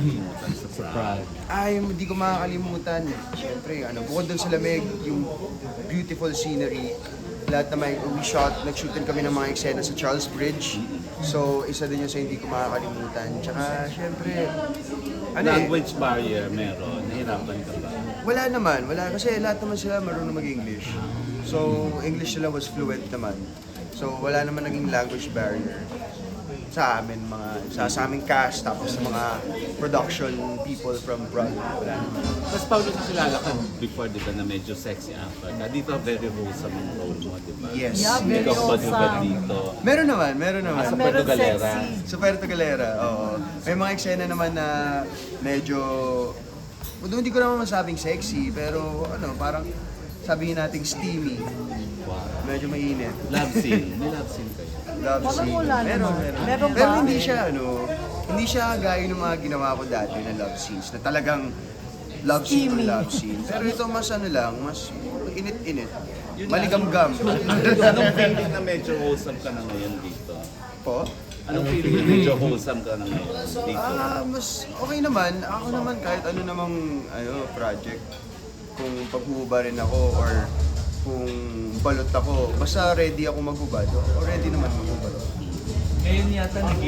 makakalimutan sa Prague? Ay, hindi ko makakalimutan. Siyempre, bukod dun sa lamig, yung beautiful scenery, lahat naman, nag-shoot din kami ng mga eksena sa Charles Bridge. So, isa din yun sa hindi ko makakalimutan. Tsaka, siyempre, Language barrier meron, nahirapan ka ba? wala naman, kasi lahat naman sila marunong mag-English. So, English nila was fluent naman. So, wala naman naging language barrier sa amin, sa aming cast, tapos sa mga production people from Prague. Wala naman. Tapos Paolo, nakilala ka before, di ba, na medyo sexy actor ka. Dito, very wholesome ang role mo, di ba? Yes. Yeah, Hindi very ka ba wholesome. dito? Meron naman. Sa Meron Puerto Galera. sexy. Sa Puerto Galera, oo. May mga eksena naman na medyo, hindi ko naman masabing sexy, pero parang sabihin nating steamy. Wow. Medyo mainit. Love scene. May love scene kayo. Love Parang scene. wala Meron. naman. Meron ba? Pero hindi siya gaya ng mga ginawa ko dati na love scenes, na talagang love scene or Steamy. love scene. Pero ito mas mas init-init. Maligamgam. Anong feeling na medyo wholesome ka na ngayon dito? Po? Anong feeling na medyo wholesome ka na ngayon dito? Mas okay naman. Ako naman kahit ano namang project. Kung paghuhuba rin ako or kung balot ako, basta ready ako maghubad. O ready naman maghubad. Ngayon yata nag